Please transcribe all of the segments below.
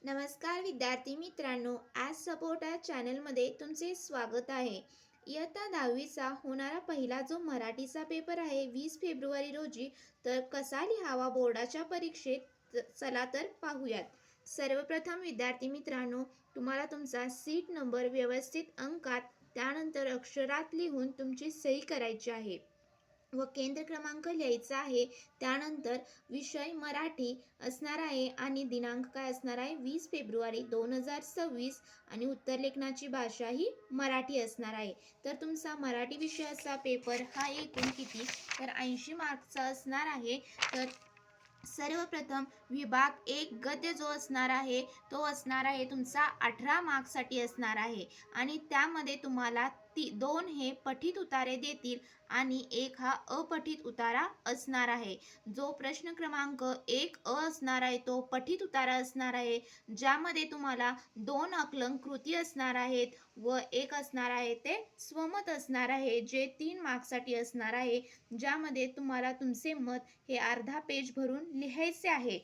नमस्कार विद्यार्थी मित्रांनो, आज सपोर्ट या चॅनलमध्ये तुमचे स्वागत आहे. इयत्ता 10वीचा होणारा पहिला जो मराठीचा पेपर आहे 20 फेब्रुवारी रोजी, तर कसा लिहावा बोर्डाच्या परीक्षेत चला तर पाहूयात. सर्वप्रथम विद्यार्थी मित्रांनो, तुम्हाला तुमचा सीट नंबर व्यवस्थित अंकात त्यानंतर अक्षरात लिहून तुमची सही करायची आहे व केंद्र क्रमांक लिहायचा आहे. त्यानंतर विषय मराठी असणार आहे आणि दिनांक काय असणार आहे 20 फेब्रुवारी 2026 आणि उत्तरलेखनाची भाषा ही मराठी असणार आहे. तर तुमचा मराठी विषयाचा पेपर हा एकूण किती तर 80 मार्कचा असणार आहे. तर सर्वप्रथम विभाग एक गद्य जो असणार आहे तो असणार आहे तुमचा 18 मार्क्ससाठी असणार आहे आणि त्यामध्ये तुम्हाला दोन हे पठित उतारे देतील आणि एक हा अपठित उतारा असणार आहे. जो प्रश्न क्रमांक 1 असणार आहे तो पठित उतारा असणार आहे, ज्यामध्ये तुम्हाला 2 आकलन कृती असणार आहेत व एक असणार आहे ते स्वमत असणार आहे, जे 3 मार्क्ससाठी असणार आहे, ज्यामध्ये तुम्हाला तुमचे मत हे अर्धा पेज भरून लिहायचे आहे.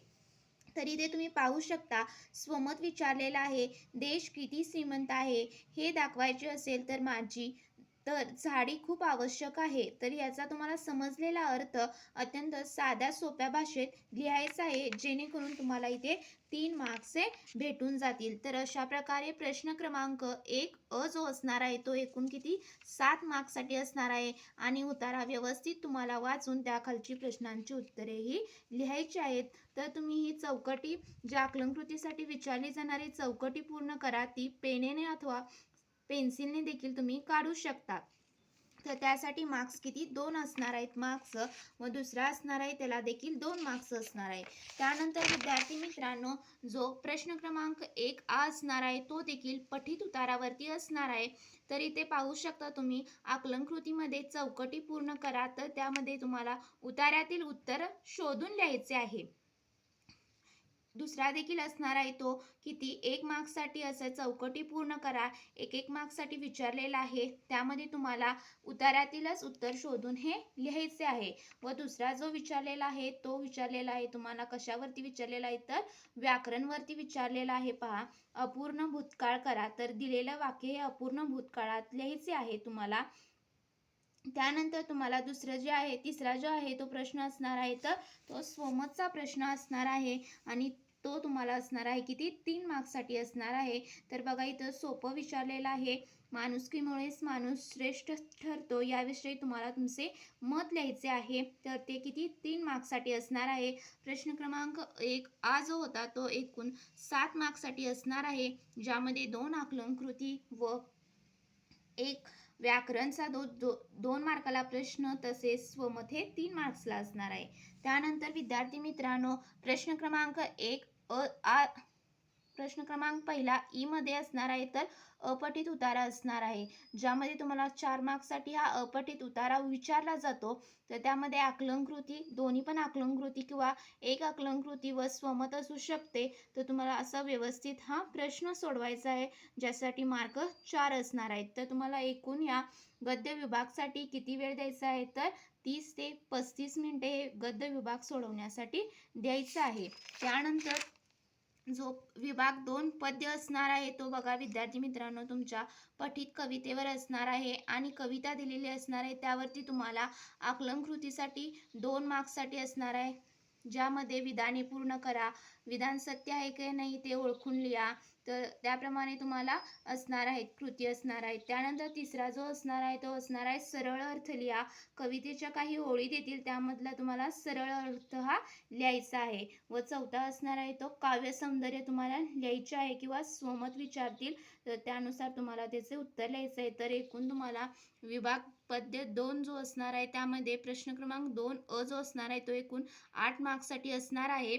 तरी ते तुम्ही पाहू शकता, स्वमत विचारलेलं आहे, देश किती श्रीमंत आहे हे दाखवायचे असेल तर झाडी खूप आवश्यक आहे. तर याचा तुम्हाला समजलेला अर्थ अत्यंत साध्या सोप्या भाषेत लिहायचा आहे, जेणेकरून तुम्हाला इथे 3 मार्क्स भेटून जातील. तर अशा प्रकारे प्रश्न क्रमांक 1 जो असणार आहे तो एकूण किती 7 मार्क्ससाठी असणार आहे आणि उतारा व्यवस्थित तुम्हाला वाचून त्याखालची प्रश्नांची उत्तरेही लिहायची आहेत. तर तुम्ही ही चौकटी ज्या आकलनकृतीसाठी विचारली जाणारी चौकटी पूर्ण करा, ती पेनेने अथवा पेन्सिलने देखील तुम्ही काढू शकता. तर त्यासाठी मार्क्स किती 2 असणार आहेत मार्क्स व दुसरा असणार आहे त्याला देखील 2 मार्क्स असणार आहे. त्यानंतर विद्यार्थी मित्रांनो, जो प्रश्न क्रमांक 1 असणार आहे तो देखील पठित उतारावरती असणार आहे. तर इथे पाहू शकता तुम्ही, आकलन कृतीमध्ये चौकटी पूर्ण करा, तर त्यामध्ये तुम्हाला उतार्यातील उत्तर शोधून लिहायचे आहे. दुसरा देखील असणार आहे तो किती 1 मार्क्ससाठी असं चौकटी पूर्ण करा, 1 मार्क्ससाठी विचारलेला आहे, त्यामध्ये तुम्हाला उतार्यातीलच उत्तर शोधून हे लिहायचे आहे. व दुसरा जो विचारलेला आहे तो विचारलेला आहे तुम्हाला कशावरती विचारलेला आहे तर व्याकरणवरती विचारलेला आहे. पहा, अपूर्ण भूतकाळ करा, तर दिलेलं वाक्य हे अपूर्ण भूतकाळात लिहायचे आहे तुम्हाला. त्यानंतर तुम्हाला तिसरा जो आहे तो प्रश्न असणार आहे तर तो स्वमतचा प्रश्न असणार आहे आणि तो तुम्हाला असणार आहे किती 3 मार्क्ससाठी असणार आहे. तर बघा, इथं सोपं विचारलेलं आहे, माणुसकीमुळेच माणूस श्रेष्ठ ठरतो, याविषयी तुम्हाला तुमचे मत लिहायचे आहे. तर ते किती 3 मार्क्ससाठी असणार आहे. प्रश्न क्रमांक 1 जो होता तो एकूण 7 मार्क्ससाठी असणार आहे, ज्यामध्ये 2 आकलन कृती व एक व्याकरणचा 2 मार्काला प्रश्न तसेच स्वमत हे 3 मार्क्सला असणार आहे. त्यानंतर विद्यार्थी मित्रांनो, प्रश्न क्रमांक 1 ई मध्ये असणार आहे तर अपठित उतारा असणार आहे, ज्यामध्ये तुम्हाला 4 मार्क्ससाठी हा अपठित उतारा विचारला जातो. तर त्यामध्ये आकलनकृती, दोन्ही पण आकलनकृती किंवा एक आकलनकृती व स्वमत असू शकते. तर तुम्हाला असा व्यवस्थित हा प्रश्न सोडवायचा आहे, ज्यासाठी मार्क 4 असणार आहेत. तर तुम्हाला एकूण या गद्य विभागासाठी किती वेळ द्यायचा आहे तर 30 ते 35 मिनिटे हे गद्य विभाग सोडवण्यासाठी द्यायचा आहे. त्यानंतर जो विभाग 2 पद्य असणार आहे तो बघा विद्यार्थी मित्रांनो, तुमच्या पठित कवितेवर असणार आहे आणि कविता दिलेली असणार आहे, त्यावरती तुम्हाला आकलन कृतीसाठी 2 मार्क्ससाठी असणार आहे, ज्यामध्ये विधाने पूर्ण करा, विधान सत्य आहे की नाही ते ओळखून लिहा. तर त्याप्रमाणे तुम्हाला असणार आहेत, कृती असणार आहेत. त्यानंतर तिसरा जो असणार आहे तो असणार आहे सरळ अर्थ लिहा. कवितेच्या काही ओळी देतील, त्यामधला तुम्हाला सरळ अर्थ हा लिहायचा आहे. व चौथा असणार आहे तो काव्य सौंदर्य तुम्हाला लिहायचे आहे किंवा स्वमत विचारतील तर त्यानुसार तुम्हाला त्याचे उत्तर लिहायचं आहे. तर एकूण तुम्हाला विभाग पद्य 2 जो असणार आहे त्यामध्ये प्रश्न क्रमांक 2 जो असणार आहे तो एकूण 8 मार्क्ससाठी असणार आहे.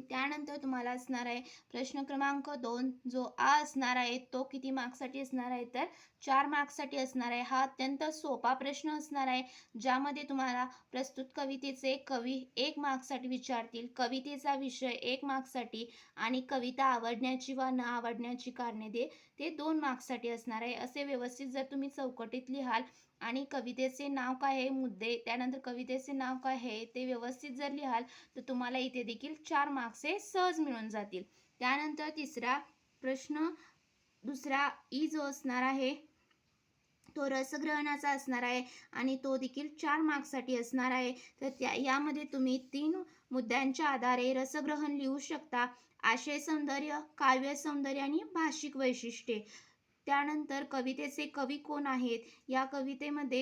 त्यानंतर तुम्हाला असणार आहे प्रश्न क्रमांक 2 जो असणार आहे तो किती मार्क्ससाठी असणार आहे तर 4 मार्क्ससाठी असणार आहे. हा अत्यंत सोपा प्रश्न असणार आहे, ज्यामध्ये तुम्हाला प्रस्तुत कवितेचे कवी 1 मार्क्ससाठी विचारतील, कवितेचा विषय 1 मार्क्ससाठी आणि कविता आवडण्याची वा न आवडण्याची कारणे ते 2 मार्क्ससाठी असणार आहे. असे व्यवस्थित जर तुम्ही चौकटीत लिहाल आणि कवितेचे नाव काय आहे, मुद्दे, त्यानंतर कवितेचे नाव काय आहे ते व्यवस्थित जर लिहाल तर तुम्हाला इथे देखील 4 मार्क्स हे सहज मिळून जातील. त्यानंतर तिसरा प्रश्न, दुसरा ई जो असणार आहे तो रसग्रहणाचा असणार आहे आणि तो देखील 4 मार्क्ससाठी असणार आहे. तर यामध्ये तुम्ही 3 मुद्द्यांच्या आधारे रसग्रहण लिहू शकता. आशय सौंदर्य, काव्य सौंदर्य आणि भाषिक वैशिष्ट्ये. त्यानंतर कवितेचे कवी कोण आहेत, या कवितेमध्ये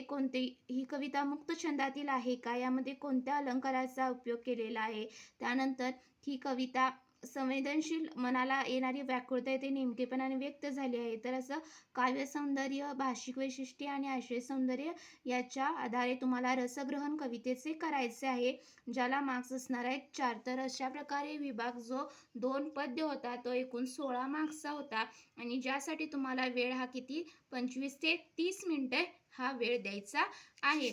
ही कविता मुक्त छंदातील आहे का, यामध्ये कोणत्या अलंकाराचा उपयोग केलेला आहे. त्यानंतर ही कविता संवेदनशील मनाला येणारी व्याकुळता ते नेमकेपणाने व्यक्त झाली आहे. तर असं काव्य सौंदर्य, भाषिक वैशिष्ट्ये आणि आशय सौंदर्य याच्या आधारे तुम्हाला रसग्रहण कवितेचे करायचे आहे, ज्याला मार्क्स असणार आहेत 4. तर अशा प्रकारे विभाग जो 2 पद्य होता तो एकूण 16 मार्क्सचा होता आणि ज्यासाठी तुम्हाला वेळ हा किती 25 ते 30 मिनिटे हा वेळ द्यायचा आहे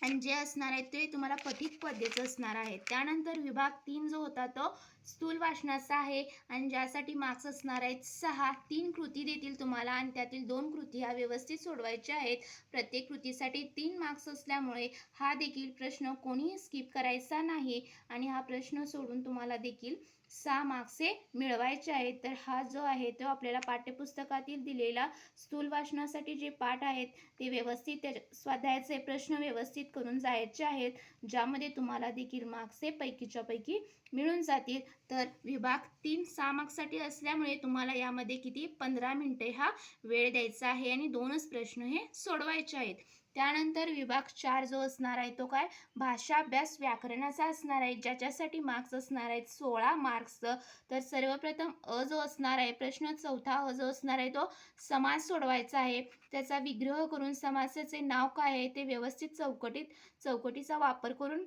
आणि जे असणार आहे ते तुम्हाला पठित पद्याचं असणार आहे. त्यानंतर विभाग 3 जो होता तो स्थूल वाचनाचा आहे आणि ज्यासाठी मार्क्स असणार आहेत 6. 3 कृती देतील तुम्हाला आणि त्यातील 2 कृती ह्या व्यवस्थित सोडवायच्या आहेत. प्रत्येक कृतीसाठी 3 मार्क्स असल्यामुळे हा देखील प्रश्न कोणीही स्किप करायचा नाही आणि हा प्रश्न सोडून तुम्हाला देखील 6 मार्क्स हे मिळवायचे आहेत. तर हा जो आहे तो आपल्याला पाठ्यपुस्तकातील दिलेला स्थूल वाचनासाठी जे पाठ आहेत ते व्यवस्थित स्वाध्यायाचे प्रश्न व्यवस्थित करून जायचे आहेत, ज्यामध्ये तुम्हाला देखील मार्क्स हे पैकीच्या पैकी मिळून जातील. तर विभाग 3 6 मार्क्ससाठी असल्यामुळे तुम्हाला यामध्ये किती 15 मिनिटे हा वेळ द्यायचा आहे आणि 2च प्रश्न हे सोडवायचे आहेत. त्यानंतर विभाग 4 जो असणार आहे तो काय भाषा अभ्यास व्याकरणाचा असणार आहे, ज्याच्यासाठी मार्क्स असणार आहेत 16 मार्क्स. तर सर्वप्रथम अ जो असणार आहे प्रश्न चौथा अ जो असणार आहे तो समास सोडवायचा आहे. त्याचा विग्रह करून समासाचे नाव काय आहे ते व्यवस्थित चौकटीचा वापर करून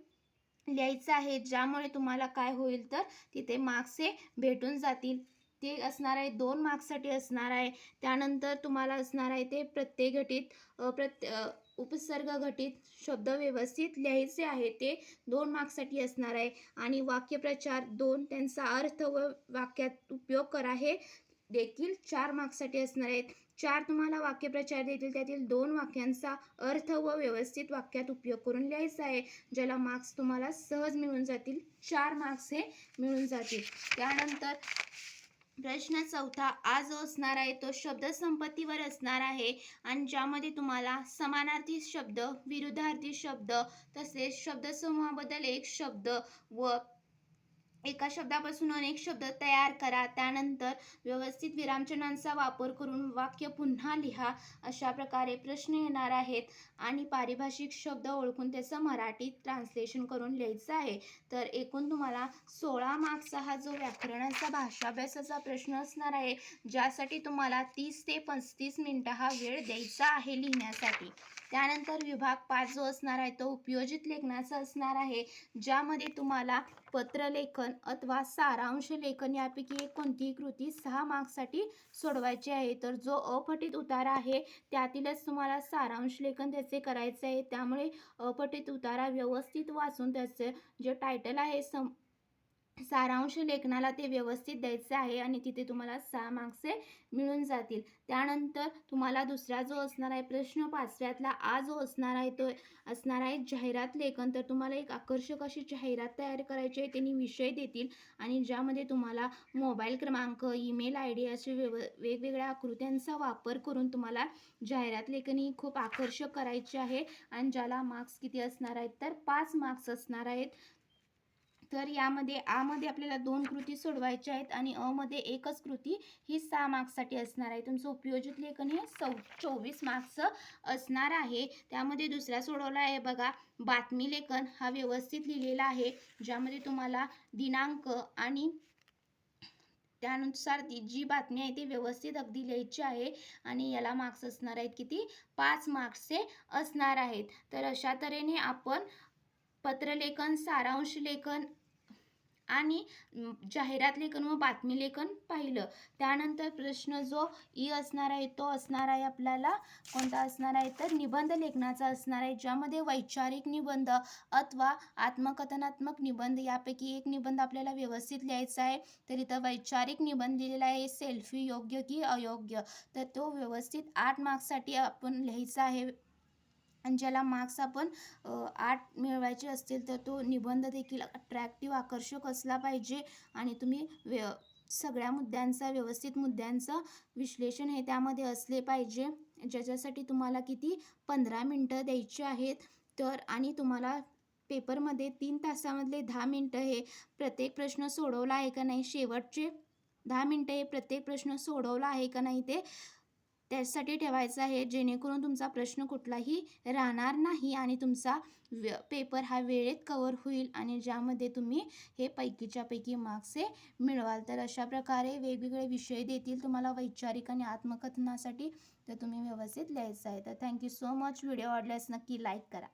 लिहायचं आहे, ज्यामुळे तुम्हाला काय होईल तर तिथे मार्क्स हे भेटून जातील. ते असणार आहे 2 मार्क्ससाठी असणार आहे. त्यानंतर तुम्हाला असणार आहे ते उपसर्ग घटित शब्द व्यवस्थित लिहायचे आहे, ते 2 मार्क्ससाठी असणार आहे आणि वाक्यप्रचार 2 त्यांचा अर्थ व वाक्यात उपयोग करा हे देखील 4 मार्क्ससाठी असणार आहेत. 4 तुम्हाला वाक्यप्रचार देतील, त्यातील 2 वाक्यांचा अर्थ व व्यवस्थित वाक्यात उपयोग करून लिहायचा आहे, ज्याला मार्क्स तुम्हाला सहज मिळून जातील. 4 मार्क्स हे मिळून जातील. त्यानंतर प्रश्न चौथा आ जो असणार आहे तो शब्दसंपत्तीवर असणार आहे आणि ज्यामध्ये तुम्हाला समानार्थी शब्द, विरुद्धार्थी शब्द तसेच शब्दसमूहाबद्दल एक शब्द व एका शब्दापासून अनेक शब्द तयार करा. त्यानंतर व्यवस्थित विरामचिन्हांचा वापर करून वाक्य पुन्हा लिहा. अशा प्रकारे प्रश्न येणार आहेत आणि पारिभाषिक शब्द ओळखून त्याचं मराठीत ट्रान्सलेशन करून लिहायचं आहे. तर एकूण तुम्हाला 16 मार्क्सचा हा जो व्याकरणाचा भाषा अभ्यासाचा प्रश्न असणार आहे, ज्यासाठी तुम्हाला 30 ते 35 मिनिटं हा वेळ द्यायचा आहे लिहिण्यासाठी. त्यानंतर विभाग 5 जो असणार आहे तो उपयोजित लेखनाचा असणार आहे, ज्यामध्ये तुम्हाला पत्रलेखन अथवा सारांश लेखन यापैकी एक कोणतीही कृती 6 मार्क्ससाठी सोडवायची आहे. तर जो अपठित उतारा आहे त्यातीलच तुम्हाला सारांश लेखन त्याचे करायचे आहे. त्यामुळे अपठित उतारा व्यवस्थित वाचून त्याचे जे टायटल आहे सारांश लेखनाला ते व्यवस्थित द्यायचे आहे आणि तिथे तुम्हाला 6 मार्क्स मिळून जातील. त्यानंतर तुम्हाला दुसरा जो असणार आहे प्रश्न 5व्यातला आ जो असणार आहे तो असणार आहे जाहिरात लेखन. तर तुम्हाला एक आकर्षक अशी जाहिरात तयार करायची आहे, त्यांनी विषय देतील आणि ज्यामध्ये तुम्हाला मोबाईल क्रमांक, ईमेल ID असे वेगवेगळ्या आकृत्यांचा वापर करून तुम्हाला जाहिरात लेखन खूप आकर्षक करायची आहे आणि ज्याला मार्क्स किती असणार आहेत तर 5 मार्क्स असणार आहेत. तर यामध्ये आ मध्ये आपल्याला 2 कृती सोडवायच्या आहेत आणि अ मध्ये एकच कृती ही 6 मार्क्ससाठी असणार आहे. तुमचं उपयोजित लेखन हे 24 मार्क्सचं असणार आहे. त्यामध्ये दुसरा सोडवला आहे बघा बातमी लेखन, हा व्यवस्थित लिहिलेला आहे, ज्यामध्ये तुम्हाला दिनांक आणि त्यानुसार ती जी बातमी आहे ती व्यवस्थित अगदी लिहायची आहे आणि याला मार्क्स असणार आहेत किती 5 मार्क्सचे असणार आहेत. तर अशा तऱ्हेने आपण पत्रलेखन, सारांश लेखन आणि जाहिरात लेखन व बातमी लेखन पाहिलं. त्यानंतर प्रश्न जो ई असणार आहे तो असणार आहे आपल्याला कोणता असणार आहे तर निबंध लेखनाचा असणार आहे, ज्यामध्ये वैचारिक निबंध अथवा आत्मकथनात्मक निबंध यापैकी एक निबंध आपल्याला व्यवस्थित लिहायचा आहे. तर इथं वैचारिक निबंध लिहिलेला आहे सेल्फी योग्य की अयोग्य, तर तो व्यवस्थित 8 मार्क्ससाठी आपण लिहायचा आहे. आणि ज्याला मार्क्स आपण 8 मिळवायचे असतील तर तो निबंध देखील अट्रॅक्टिव्ह आकर्षक असला पाहिजे आणि तुम्ही सगळ्या मुद्द्यांचा व्यवस्थित मुद्द्यांचं विश्लेषण हे त्यामध्ये असले पाहिजे, ज्याच्यासाठी तुम्हाला किती 15 मिनटं द्यायची आहेत. तर आणि तुम्हाला पेपरमध्ये 3 तासामधले 10 मिनटं हे प्रत्येक प्रश्न सोडवला आहे का नाही, शेवटचे 10 मिनटं हे प्रत्येक प्रश्न सोडवला आहे का नाही ते त्यासाठी ठेवायचं आहे, जेणेकरून तुमचा प्रश्न कुठलाही राहणार नाही आणि तुमचा पेपर हा वेळेत कव्हर होईल आणि ज्यामध्ये तुम्ही हे पैकीच्या पैकी मार्क्स हे मिळवाल. तर अशा प्रकारे वेगवेगळे विषय देतील तुम्हाला वैचारिक आणि आत्मकथनासाठी, तर तुम्ही व्यवस्थित लिहायचं आहे. तर थँक्यू सो मच. व्हिडिओ आवडल्यास नक्की लाईक करा.